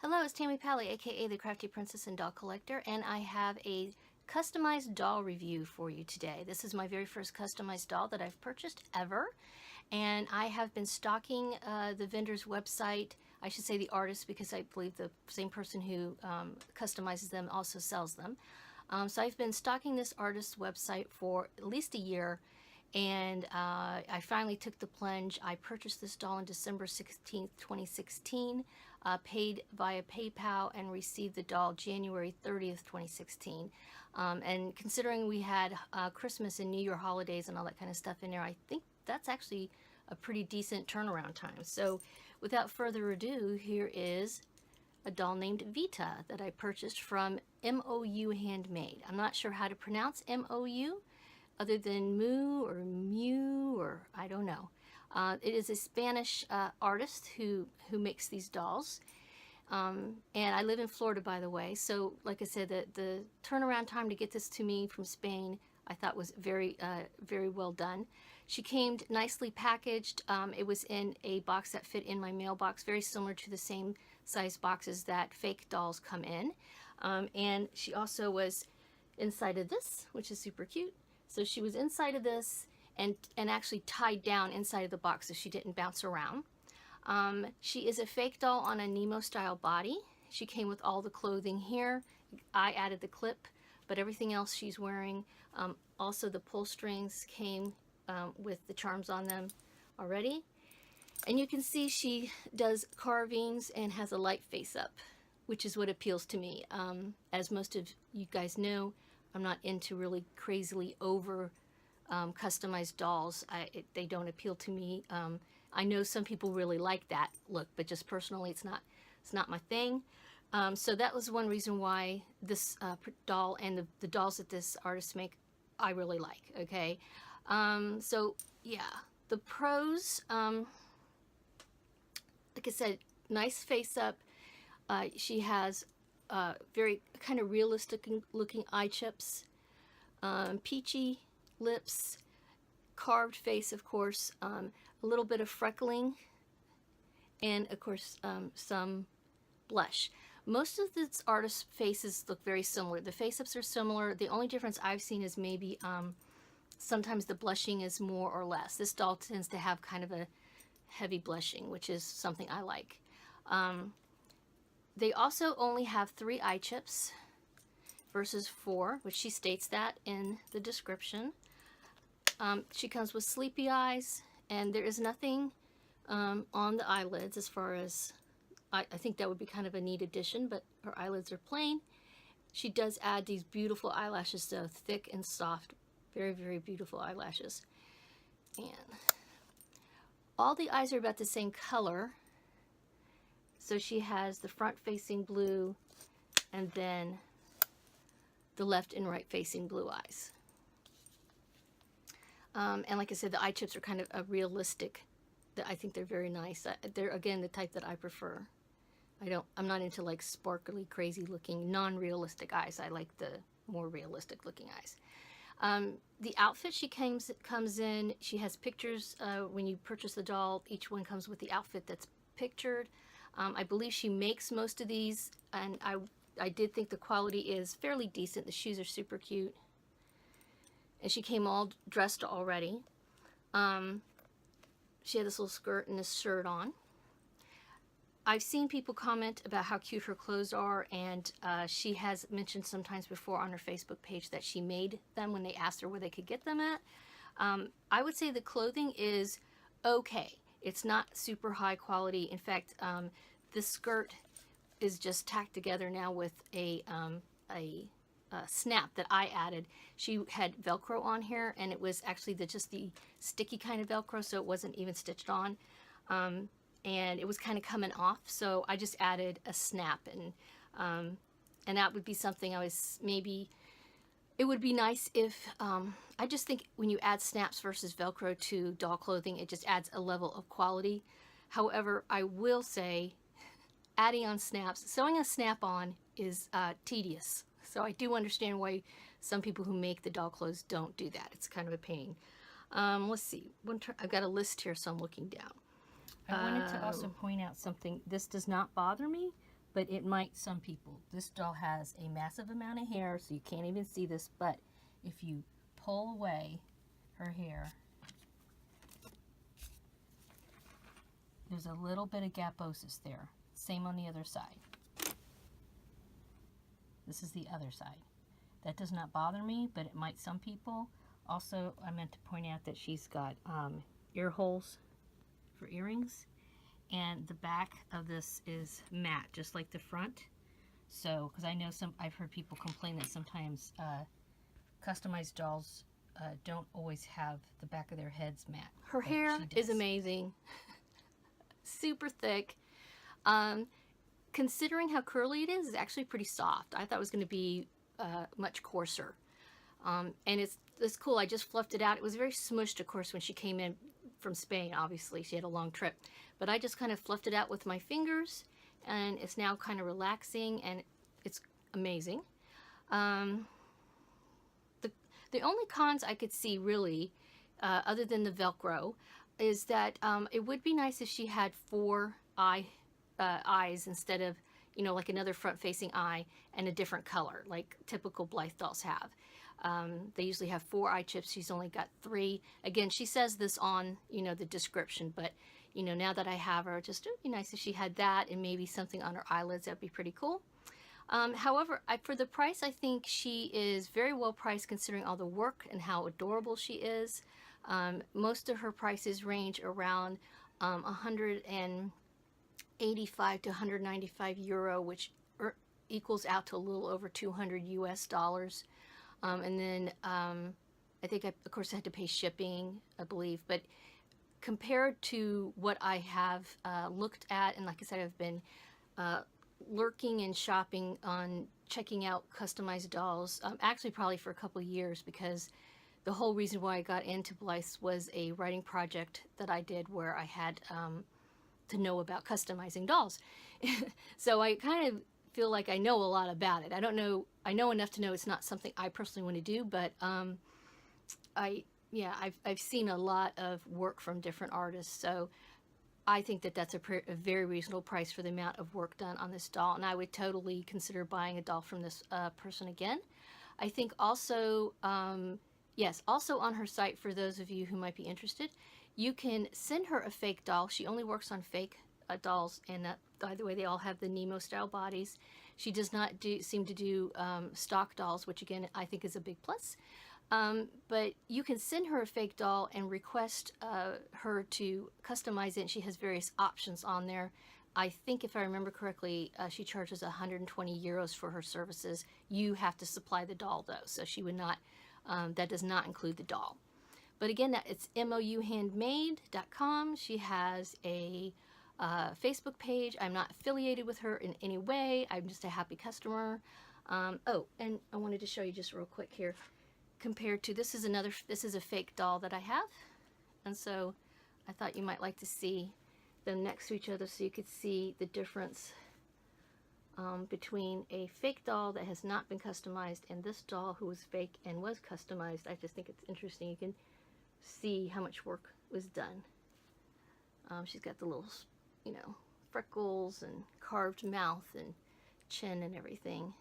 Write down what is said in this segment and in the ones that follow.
Hello, it's Tammy Pally, aka the Crafty Princess and Doll Collector, and I have a customized doll review for you today. This is my very first customized doll that I've purchased ever, and I have been stalking the vendor's website. I should say the artist, because I believe the same person who customizes them also sells them. So I've been stalking this artist's website for at least a year, and I finally took the plunge. I purchased this doll on December 16th, 2016, paid via PayPal, and received the doll January 30th, 2016. And considering we had Christmas and New Year holidays and all that kind of stuff in there, I think that's actually a pretty decent turnaround time. So without further ado, here is a doll named Vita that I purchased from MOU Handmade. I'm not sure how to pronounce MOU other than Moo or Mew, or I don't know. It is a Spanish artist who makes these dolls. And I live in Florida, by the way. So like I said, the turnaround time to get this to me from Spain, I thought was very well done. She came nicely packaged. It was in a box that fit in my mailbox, very similar to the same size boxes that fake dolls come in. And she also was inside of this, which is super cute. So she was inside of this and actually tied down inside of the box so she didn't bounce around. She is a fake doll on a Nemo style body. She came with all the clothing here. I added the clip, but everything else she's wearing. Also the pull strings came with the charms on them already. And you can see she does carvings and has a light face up, which is what appeals to me. As most of you guys know, I'm not into really crazily over customized dolls. They don't appeal to me. I know some people really like that look, but just personally, it's not my thing. So that was one reason why this doll and the dolls that this artist make, I really like. Okay, so yeah, the pros. Like I said, nice face up. She has very kind of realistic looking eye chips, peachy lips, carved face, of course, a little bit of freckling, and of course some blush. Most of this artist's faces look very similar. The face-ups are similar. The only difference I've seen is maybe sometimes the blushing is more or less. This doll tends to have kind of a heavy blushing, which is something I like. They also only have 3 eye chips versus 4, which she states that in the description. She comes with sleepy eyes, and there is nothing on the eyelids as far as, I think that would be kind of a neat addition, but her eyelids are plain. She does add these beautiful eyelashes though, thick and soft, very, very beautiful eyelashes. And all the eyes are about the same color. So she has the front facing blue and then the left and right facing blue eyes. And like I said, the eye chips are kind of a realistic. I think they're very nice. They're, again, the type that I prefer. I'm not into like sparkly, crazy looking, non-realistic eyes. I like the more realistic looking eyes. The outfit she comes in, she has pictures. When you purchase the doll, each one comes with the outfit that's pictured. I believe she makes most of these, and I did think the quality is fairly decent. The shoes are super cute. And she came all dressed already. She had this little skirt and this shirt on. I've seen people comment about how cute her clothes are, and she has mentioned sometimes before on her Facebook page that she made them when they asked her where they could get them at. I would say the clothing is okay. It's not super high quality. In fact, this skirt is just tacked together now with a snap that I added. She had Velcro on here, and it was actually just the sticky kind of Velcro, so it wasn't even stitched on. And it was kind of coming off, so I just added a snap, and that would be something it would be nice if, I just think when you add snaps versus Velcro to doll clothing, it just adds a level of quality. However, I will say, adding on snaps, sewing a snap on is tedious. So I do understand why some people who make the doll clothes don't do that. It's kind of a pain. Let's see. I've got a list here, so I'm looking down. I wanted to also point out something. This does not bother me, but it might some people. This doll has a massive amount of hair, so you can't even see this, but if you pull away her hair, there's a little bit of gaposis there. Same on the other side. This is the other side. That does not bother me, but it might some people. Also, I meant to point out that she's got ear holes for earrings, and the back of this is matte, just like the front. So, because I know I've heard people complain that sometimes customized dolls don't always have the back of their heads matte. Her hair is amazing. Super thick. Considering how curly it is, it's actually pretty soft. I thought it was going to be much coarser. And it's cool. I just fluffed it out. It was very smushed, of course, when she came in from Spain. Obviously, she had a long trip. But I just kind of fluffed it out with my fingers, and it's now kind of relaxing, and it's amazing. The only cons I could see, really, other than the Velcro, is that it would be nice if she had 4 eyes instead of, you know, like another front-facing eye and a different color, like typical Blythe dolls have. They usually have 4 eye chips. She's only got 3. Again, she says this on, you know, the description, but, you know, now that I have her, just it would be nice if she had that and maybe something on her eyelids. That'd be pretty cool. However, for the price, I think she is very well priced considering all the work and how adorable she is. Most of her prices range around 185 to 195 euro, which equals out to a little over 200 US dollars. And then I think, of course, I had to pay shipping, I believe. But compared to what I have looked at, and like I said, I've been lurking and shopping on checking out customized dolls, actually probably for a couple of years, because the whole reason why I got into Blythe was a writing project that I did where I had to know about customizing dolls. So I kind of feel like I know a lot about it. I don't know, I know enough to know it's not something I personally want to do, but I've seen a lot of work from different artists, so I think that that's a very reasonable price for the amount of work done on this doll, and I would totally consider buying a doll from this person again. I think also, yes, also on her site, for those of you who might be interested, you can send her a fake doll. She only works on fake dolls, and by the way, they all have the Nemo style bodies. She does not seem to do stock dolls, which again I think is a big plus. But you can send her a fake doll and request her to customize it, and she has various options on there. I think if I remember correctly, she charges 120 euros for her services. You have to supply the doll though, so she would not, that does not include the doll. But again, it's MOUhandmade.com. She has a Facebook page. I'm not affiliated with her in any way. I'm just a happy customer. Oh, and I wanted to show you just real quick here. Compared to, this is a fake doll that I have. And so I thought you might like to see them next to each other so you could see the difference between a fake doll that has not been customized and this doll who was fake and was customized. I just think it's interesting. You can see how much work was done. She's got the little, you know, freckles and carved mouth and chin and everything,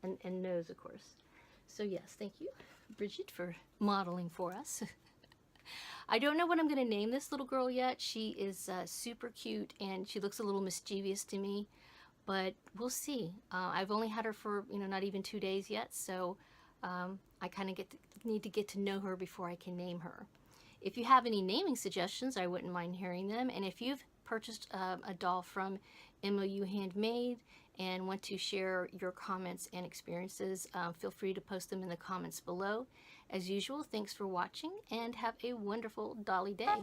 and nose, of course. So yes, thank you, Bridget, for modeling for us. I don't know what I'm going to name this little girl yet. She is super cute, and she looks a little mischievous to me, but we'll see. I've only had her for, you know, not even 2 days yet, so I kind of need to get to know her before I can name her. If you have any naming suggestions, I wouldn't mind hearing them. And if you've purchased a doll from MOU Handmade and want to share your comments and experiences, feel free to post them in the comments below. As usual, thanks for watching and have a wonderful dolly day.